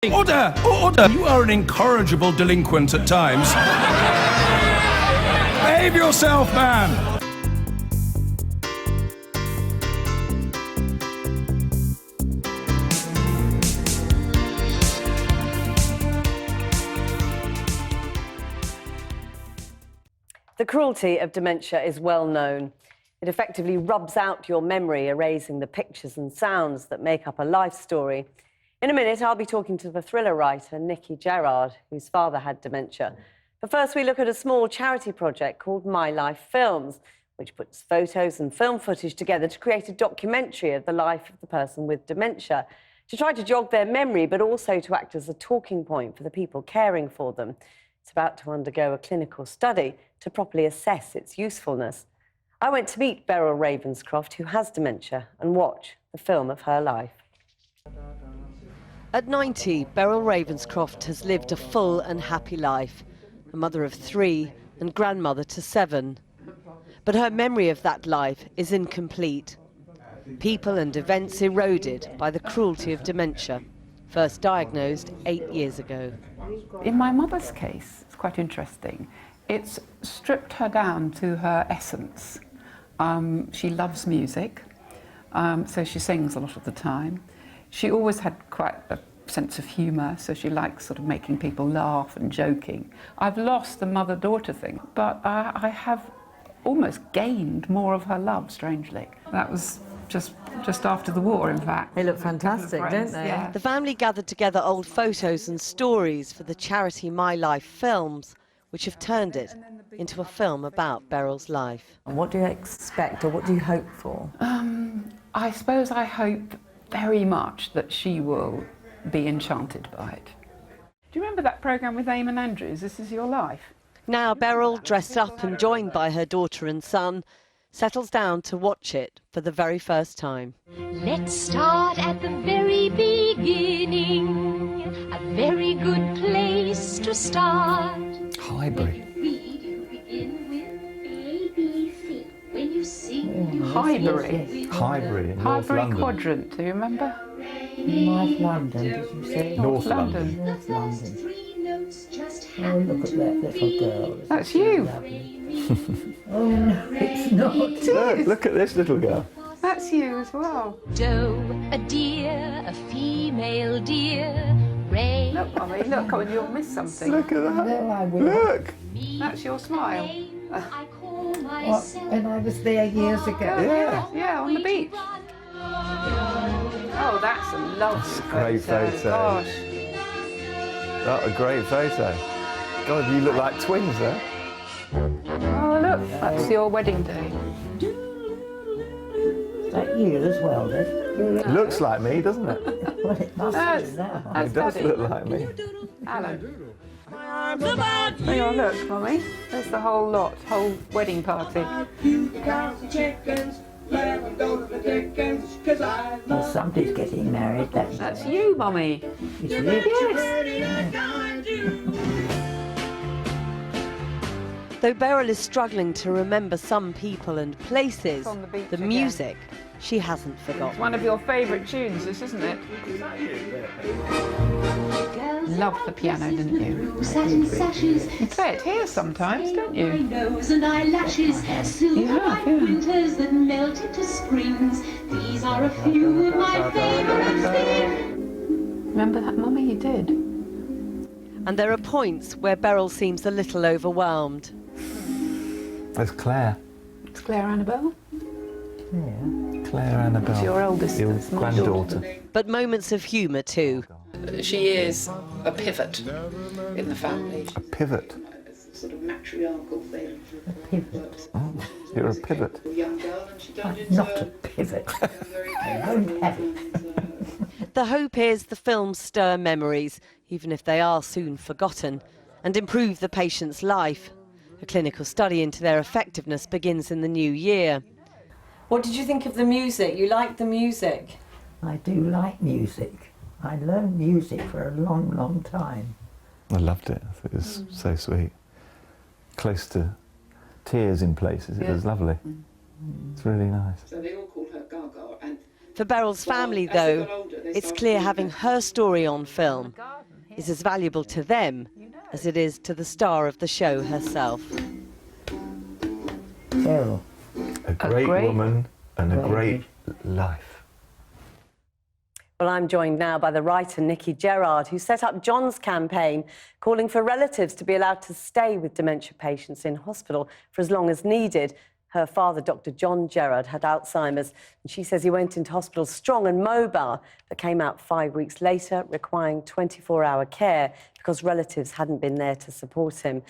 Order! Order! You are an incorrigible delinquent at times. Behave yourself, man! The cruelty of dementia is well known. It effectively rubs out your memory, erasing the pictures and sounds that make up a life story. In a minute, I'll be talking to the thriller writer, Nikki Gerard, whose father had dementia. But first, we look at a small charity project called My Life Films, which puts photos and film footage together to create a documentary of the life of the person with dementia, to try to jog their memory, but also to act as a talking point for the people caring for them. It's about to undergo a clinical study to properly assess its usefulness. I went to meet Beryl Ravenscroft, who has dementia, and watch the film of her life. At 90, Beryl Ravenscroft has lived a full and happy life, a mother of 3 and grandmother to 7. But her memory of that life is incomplete. People and events eroded by the cruelty of dementia, first diagnosed 8 years ago. In my mother's case, it's quite interesting. It's stripped her down to her essence. She loves music, so she sings a lot of the time. She always had quite a sense of humour, so she likes sort of making people laugh and joking. I've lost the mother-daughter thing, but I have almost gained more of her love, strangely. That was just after the war, in fact. They look fantastic, don't they? Yeah. The family gathered together old photos and stories for the charity My Life Films, which have turned it into a film about Beryl's life. And what do you expect, or what do you hope for? I suppose I hope very much that she will be enchanted by it. Do you remember that programme with Eamon Andrews, This Is Your Life? Now Beryl, dressed up and joined by her daughter and son, settles down to watch it for the very first time. Let's start at the very beginning, a very good place to start. Highbury. We begin with ABC. When you sing, Highbury. Highbury in North Highbury London. Quadrant, do you remember? North London, did you say? North London. North London. 3 notes just Oh, happen look at that little girl. That's you. Oh, no, it's not. Look at this little girl. That's you as well. Doe, a deer, a female deer, ray. Look, Mummy, look, oh, and you'll miss something. Look at that. No, I will. Look. That's your smile. I call What, myself. when I was there years ago. Yeah. Yeah, on the beach. Oh, that's a lovely That's a great photo. Gosh. That's a great photo. God, you look like twins there. Oh, look, that's your wedding day. Is that you as well, then? Looks like me, doesn't it? Well, it must That's- be now. that's It does Daddy. look like me. Alan. There you look, Mummy. There's the whole lot, whole wedding party. Well, somebody's getting married. That's you, Mummy. Is it? Though Beryl is struggling to remember some people and places, On the beach the again. music she hasn't forgotten. One of your favourite tunes, this, isn't it? Loved the piano, didn't you? Satin sashes, You play it here sometimes, don't my you? nose and eyelashes, silver You have, like yeah. winters that melt into springs. These are a few of my favourite things. Remember that, Mummy? You did. And there are points where Beryl seems a little overwhelmed. There's Claire. It's Claire Annabelle. Yeah. Claire Annabelle. It's your eldest, Your it's my granddaughter. But moments of humour too. She is a pivot in the family. A pivot. It's a sort of matriarchal thing. A pivot. Oh, you're a pivot. Young girl, and she don't Not a pivot. I won't have it. The hope is the films stir memories, even if they are soon forgotten, and improve the patient's life. A clinical study into their effectiveness begins in the new year. What did you think of the music? You liked the music? I do like music. I learned music for a long, long time. I loved it. I thought it was so sweet. Close to tears in places. It was lovely. It's really nice. So they all call her Gaga, and For Beryl's family, though, it's clear having her story on film is as valuable to them as it is to the star of the show herself. Beryl. A great woman and a great life. Well, I'm joined now by the writer Nikki Gerard, who set up John's campaign calling for relatives to be allowed to stay with dementia patients in hospital for as long as needed. Her father, Dr. John Gerard, had Alzheimer's, and she says he went into hospital strong and mobile, but came out 5 weeks later requiring 24-hour care because relatives hadn't been there to support him.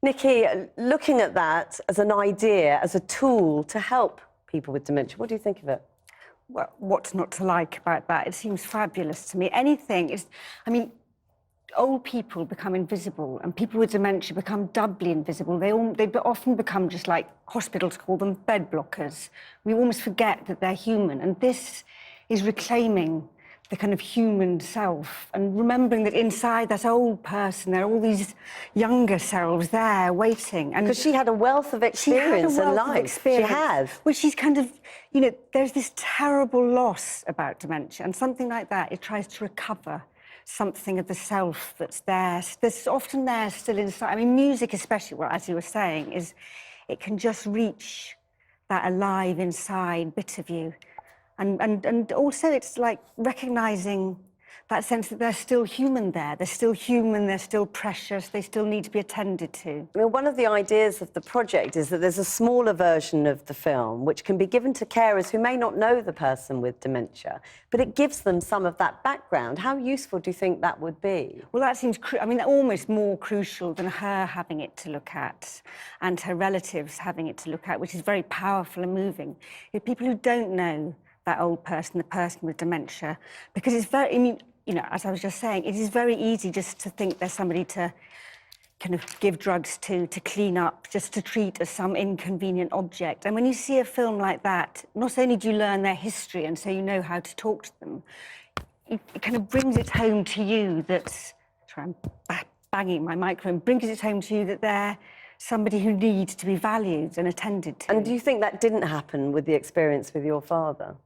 Nikki, looking at that as an idea, as a tool to help people with dementia, what do you think of it? Well, what's not to like about that? It seems fabulous to me. Anything is, I mean, old people become invisible and people with dementia become doubly invisible. They often become just like hospitals call them bed blockers. We almost forget that they're human, and this is reclaiming the kind of human self and remembering that inside that old person there are all these younger selves there waiting. And because she had a wealth of experience in life. She has. Well, she's kind of, you know, there's this terrible loss about dementia, and something like that, it tries to recover something of the self that's there. There's often there still inside. I mean, music especially, well, as you were saying, it can just reach that alive inside bit of you. And also it's like recognising that sense that they're still human there. They're still human, they're still precious, they still need to be attended to. I mean, one of the ideas of the project is that there's a smaller version of the film which can be given to carers who may not know the person with dementia, but it gives them some of that background. How useful do you think that would be? Well, that seems, almost more crucial than her having it to look at and her relatives having it to look at, which is very powerful and moving. If people who don't know that old person, the person with dementia, because it's very, I mean, you know, as I was just saying, it is very easy just to think there's somebody to kind of give drugs to clean up, just to treat as some inconvenient object. And when you see a film like that, not only do you learn their history and so you know how to talk to them, it kind of brings it home to you that, sorry, I'm banging my microphone, brings it home to you that they're somebody who needs to be valued and attended to. And do you think that didn't happen with the experience with your father?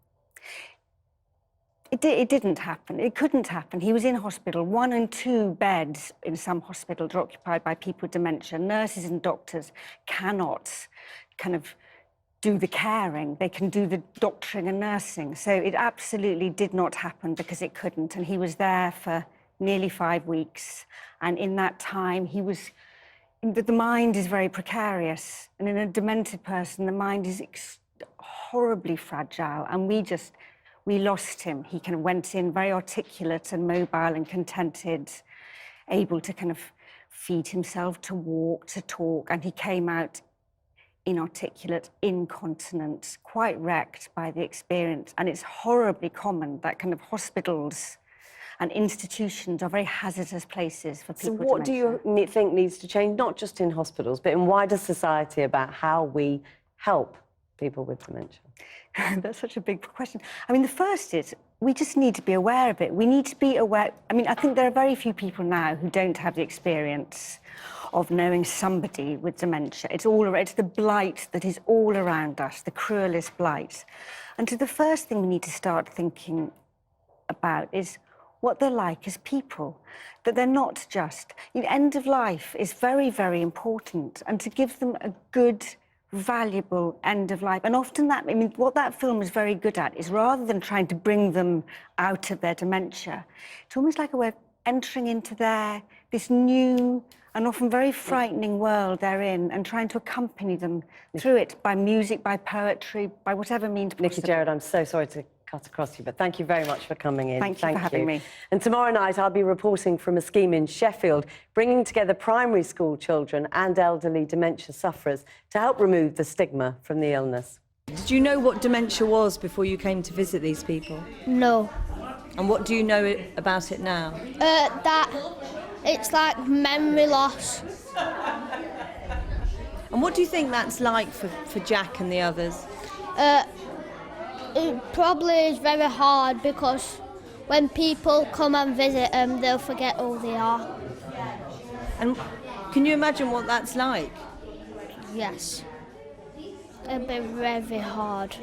It didn't happen. It couldn't happen. He was in hospital. 1 and 2 beds in some hospitals are occupied by people with dementia. Nurses and doctors cannot kind of do the caring. They can do the doctoring and nursing. So it absolutely did not happen because it couldn't. And he was there for nearly 5 weeks. And in that time, he was... The mind is very precarious. And in a demented person, the mind is horribly fragile. And we lost him. He kind of went in very articulate and mobile and contented, able to kind of feed himself, to walk, to talk, and he came out inarticulate, incontinent, quite wrecked by the experience. And it's horribly common that kind of hospitals and institutions are very hazardous places for people. So what do you think needs to change, not just in hospitals, but in wider society about how we help people with dementia? That's such a big question. I mean, the first is we just need to be aware of it. We need to be aware. I mean, I think there are very few people now who don't have the experience of knowing somebody with dementia. It's the blight that is all around us, the cruelest blight. And so the first thing we need to start thinking about is what they're like as people, that they're not just... end of life is very, very important, and to give them a good, valuable end of life. And often that, I mean, what that film is very good at is rather than trying to bring them out of their dementia, it's almost like a way of entering into this new and often very frightening world they're in and trying to accompany them through it by music, by poetry, by whatever means possible. Nikki Gerard, I'm so sorry to cut across you, but thank you very much for coming in. Thank you for having me. And tomorrow night I'll be reporting from a scheme in Sheffield, bringing together primary school children and elderly dementia sufferers to help remove the stigma from the illness. Did you know what dementia was before you came to visit these people? No. And what do you know about it now? That it's like memory loss. And what do you think that's like for Jack and the others? It probably is very hard because when people come and visit them, they'll forget who they are. And can you imagine what that's like? Yes. It'll be very hard.